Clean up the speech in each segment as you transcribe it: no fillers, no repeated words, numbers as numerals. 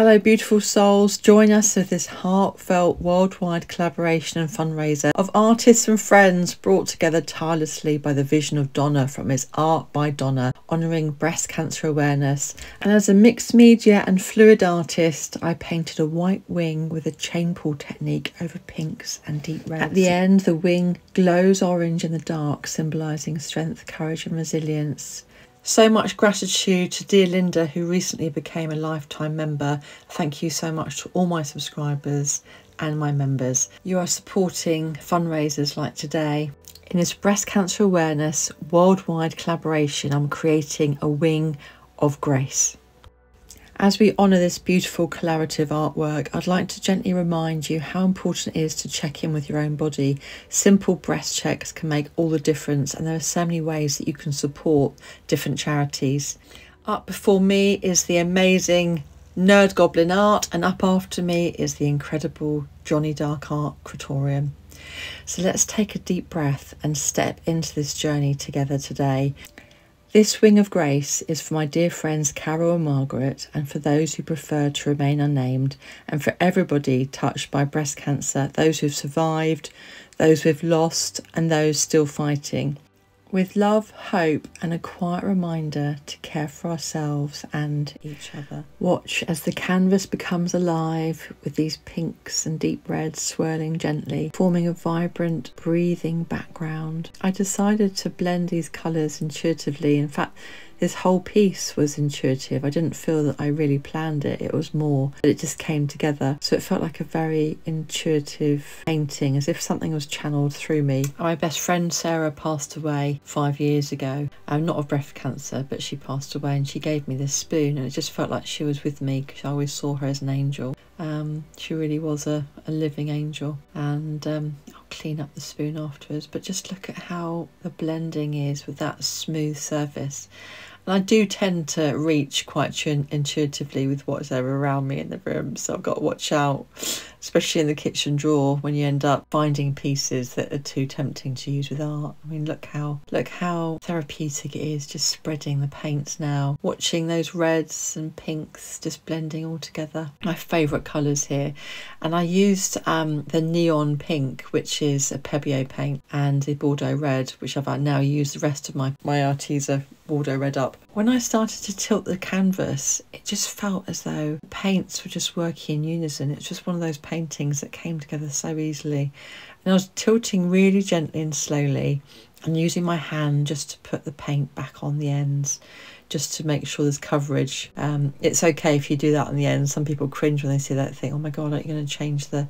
Hello beautiful souls, join us for this heartfelt worldwide collaboration and fundraiser of artists and friends brought together tirelessly by the vision of Donna from his Art by Donna, honouring breast cancer awareness. And as a mixed media and fluid artist, I painted a white wing with a chain pull technique over pinks and deep reds. At the end, the wing glows orange in the dark, symbolising strength, courage and resilience. So much gratitude to dear Linda, who recently became a lifetime member. Thank you so much to all my subscribers and my members. You are supporting fundraisers like today. In this breast cancer awareness worldwide collaboration, I'm creating a wing of grace. As we honour this beautiful collaborative artwork, I'd like to gently remind you how important it is to check in with your own body. Simple breast checks can make all the difference, and there are so many ways that you can support different charities. Up before me is the amazing Nerd Goblin art, and up after me is the incredible Johnny Dark Art Creatorium. So let's take a deep breath and step into this journey together today. This wing of grace is for my dear friends Carol and Margaret, and for those who prefer to remain unnamed, and for everybody touched by breast cancer, those who've survived, those who've lost, and those still fighting. With love, hope, and a quiet reminder to care for ourselves and each other. Watch as the canvas becomes alive with these pinks and deep reds swirling gently, forming a vibrant, breathing background. I decided to blend these colours intuitively. In fact, this whole piece was intuitive. I didn't feel that I really planned it. It was more that it just came together. So it felt like a very intuitive painting, as if something was channeled through me. My best friend Sarah passed away 5 years ago. Not of breast cancer, but she passed away, and she gave me this spoon, and it just felt like she was with me because I always saw her as an angel. She really was a living angel, and I'll clean up the spoon afterwards, but just look at how the blending is with that smooth surface. And I do tend to reach quite intuitively with what's there around me in the room, so I've got to watch out, especially in the kitchen drawer, when you end up finding pieces that are too tempting to use with art. I mean, look how therapeutic it is just spreading the paints now, watching those reds and pinks just blending all together. My favourite colours here, and I used the neon pink, which is a Pebeo paint, and the Bordeaux red, which I've now used the rest of my Arteza Bordeaux red up. When I started to tilt the canvas, it just felt as though the paints were just working in unison. It's just one of those paintings that came together so easily. And I was tilting really gently and slowly, and using my hand just to put the paint back on the ends, just to make sure there's coverage. It's okay if you do that on the ends. Some people cringe when they see that and think, oh my God, aren't you going to change the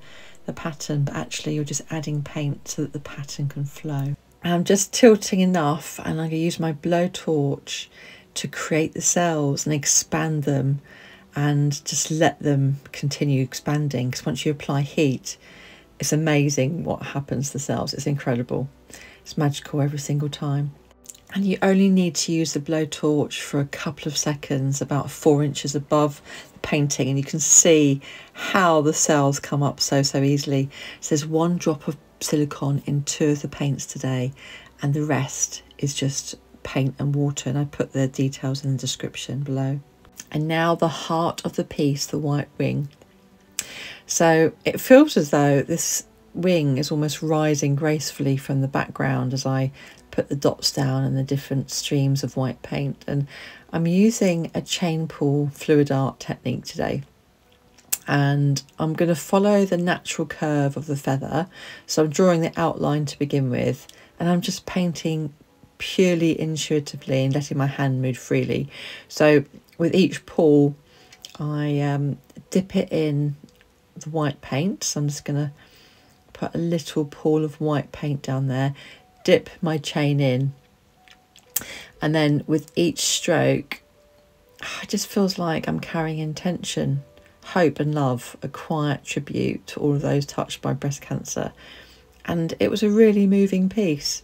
pattern? But actually you're just adding paint so that the pattern can flow. I'm just tilting enough, and I'm going to use my blowtorch to create the cells and expand them, and just let them continue expanding, because once you apply heat, it's amazing what happens to the cells. It's incredible. It's magical every single time. And you only need to use the blowtorch for a couple of seconds, about 4 inches above the painting, and you can see how the cells come up so easily. So there's 1 drop of silicone in 2 of the paints today, and the rest is just paint and water, and I put the details in the description below. And now the heart of the piece, the white wing. So it feels as though this wing is almost rising gracefully from the background as I put the dots down and the different streams of white paint. And I'm using a chain pull fluid art technique today, and I'm going to follow the natural curve of the feather. So I'm drawing the outline to begin with, and I'm just painting purely intuitively and letting my hand move freely. So with each pull, I dip it in the white paint. So I'm just going to put a little pool of white paint down there, dip my chain in, and then with each stroke, it just feels like I'm carrying intention, hope and love, a quiet tribute to all of those touched by breast cancer. And it was a really moving piece.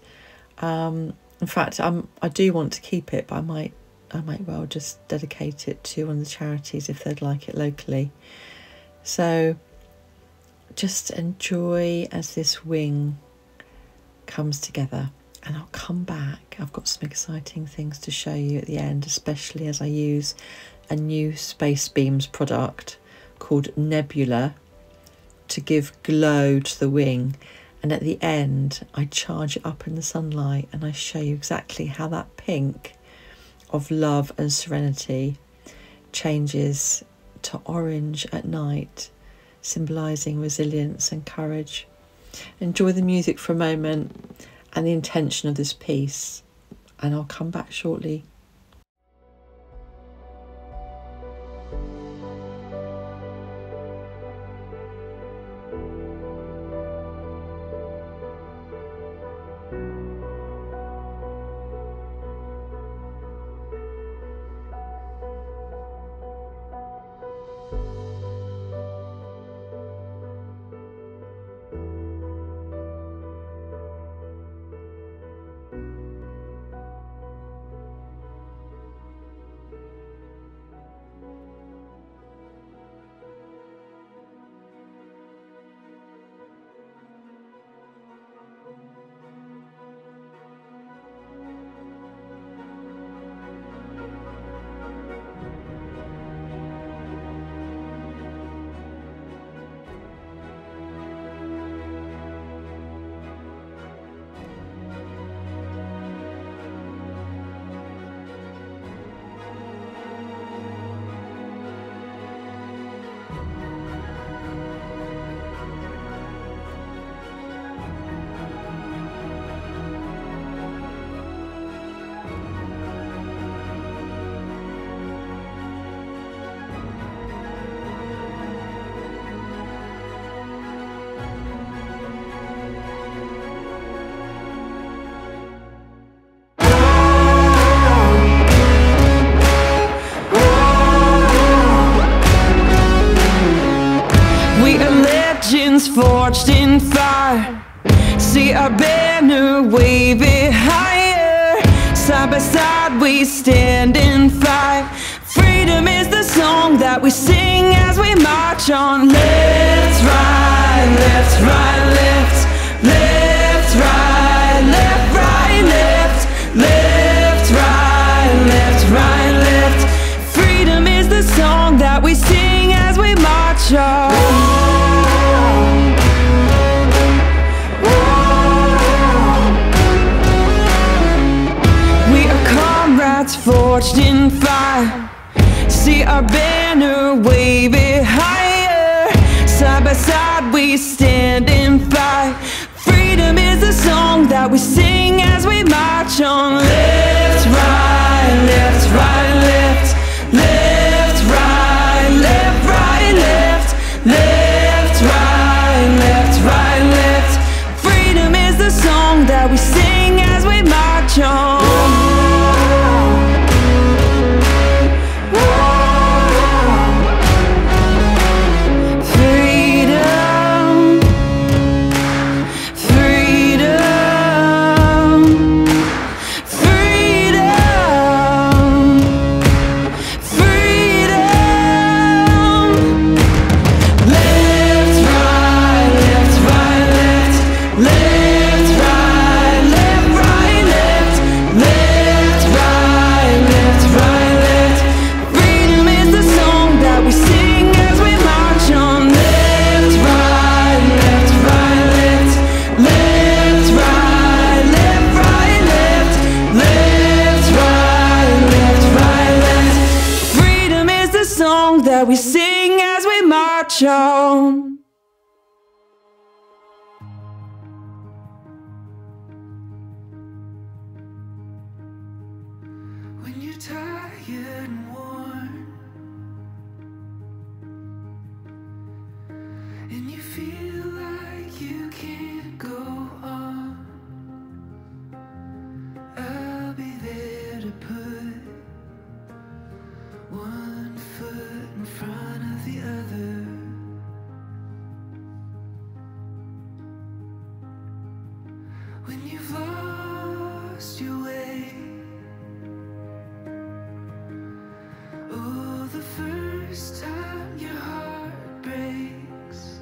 In fact, I do want to keep it, but I might well just dedicate it to one of the charities if they'd like it locally. So just enjoy as this wing comes together, and I'll come back. I've got some exciting things to show you at the end, especially as I use a new Space Beams product called Nebula to give glow to the wing. And at the end, I charge it up in the sunlight and I show you exactly how that pink of love and serenity changes to orange at night, symbolising resilience and courage. Enjoy the music for a moment and the intention of this piece, and I'll come back shortly. Forged in fire, see our banner wave it higher. Side by side we stand and fight. Freedom is the song that we sing as we march on. Left, right, left, right, left. Left, right, left, right, left. Left, right, left, right, left. Freedom is the song that we sing as we march on. Forged in fire, see our banner wave it higher. Side by side we stand and fight. Freedom is the song that we sing as we march on. Left, right, left, right, left. Left, right, left, right, left. Left, right, left, right, left. Freedom is the song that we sing as we march on. That we sing as we march on. When you're tired and worn, and you feel like you can't go on, I'll be there to put one foot in front of the other. When you've lost your way, oh, the first time your heart breaks,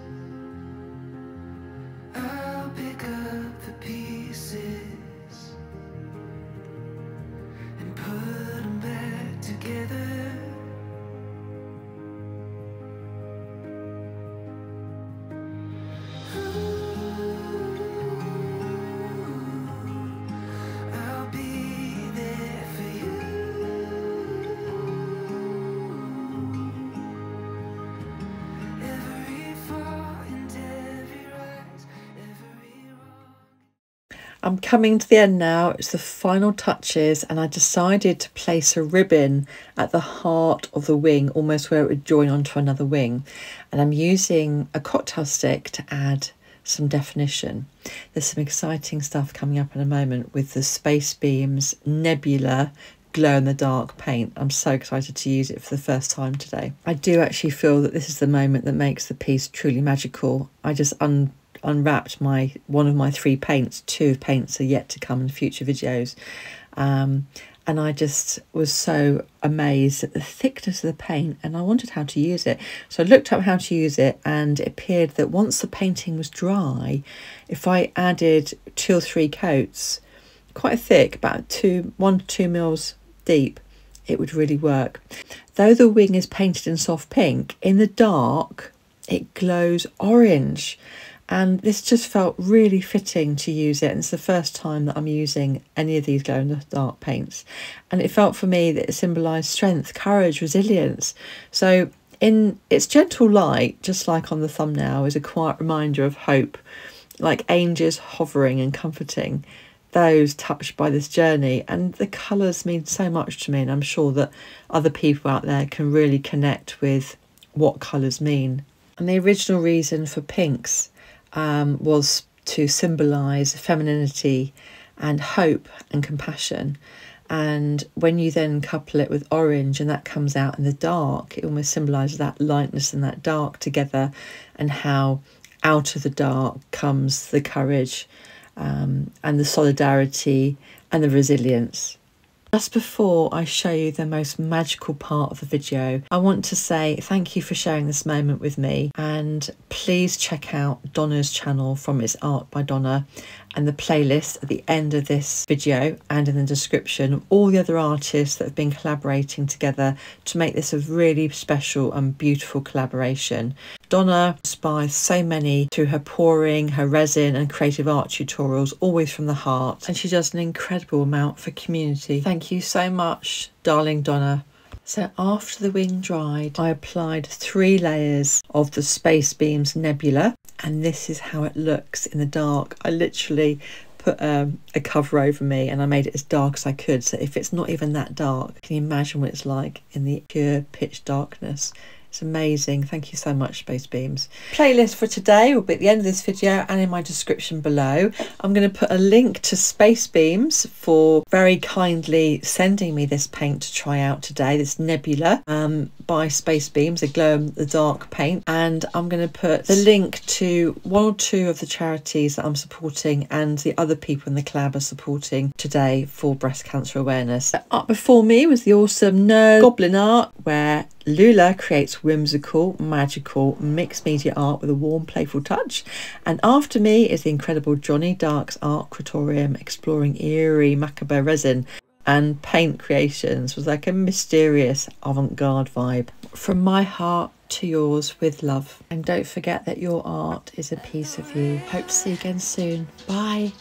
I'm coming to the end now. It's the final touches, and I decided to place a ribbon at the heart of the wing, almost where it would join onto another wing. And I'm using a cocktail stick to add some definition. There's some exciting stuff coming up in a moment with the Space Beams Nebula glow in the dark paint. I'm so excited to use it for the first time today. I do actually feel that this is the moment that makes the piece truly magical. I just unwrapped one of my 3 paints. 2 paints are yet to come in future videos, and I just was so amazed at the thickness of the paint, and I wanted how to use it. So I looked up how to use it, and it appeared that once the painting was dry, if I added 2 or 3 coats, quite thick, about 1 to 2 mils deep, it would really work. Though the wing is painted in soft pink, in the dark it glows orange, and this just felt really fitting to use it. And it's the first time that I'm using any of these glow in the dark paints, and it felt for me that it symbolised strength, courage, resilience. So in its gentle light, just like on the thumbnail, is a quiet reminder of hope, like angels hovering and comforting those touched by this journey. And the colours mean so much to me, and I'm sure that other people out there can really connect with what colours mean. And the original reason for pinks was to symbolise femininity and hope and compassion. And when you then couple it with orange and that comes out in the dark, it almost symbolises that lightness and that dark together, and how out of the dark comes the courage and the solidarity and the resilience. Just before I show you the most magical part of the video, I want to say thank you for sharing this moment with me, and please check out Donna's channel, From It's Art by Donna, and the playlist at the end of this video and in the description, all the other artists that have been collaborating together to make this a really special and beautiful collaboration. Donna inspires so many through her pouring, her resin and creative art tutorials, always from the heart, and she does an incredible amount for community. Thank you so much, darling Donna. So after the wing dried, I applied 3 layers of the Space Beams Nebula, and this is how it looks in the dark. I literally put a cover over me, and I made it as dark as I could, so if it's not even that dark, can you imagine what it's like in the pure pitch darkness? It's amazing. Thank you so much, Space Beams. Playlist for today will be at the end of this video and in my description below. I'm going to put a link to Space Beams for very kindly sending me this paint to try out today, this Nebula by Space Beams, a glow in the dark paint. And I'm going to put the link to 1 or 2 of the charities that I'm supporting and the other people in the collab are supporting today for breast cancer awareness. Up before me was the awesome Nerd Goblin art, where Lula creates whimsical, magical, mixed media art with a warm, playful touch. And after me is the incredible Johnny Dark's Art Creatorium, exploring eerie macabre resin and paint creations with like a mysterious avant-garde vibe. From my heart to yours, with love. And don't forget that your art is a piece of you. Hope to see you again soon. Bye.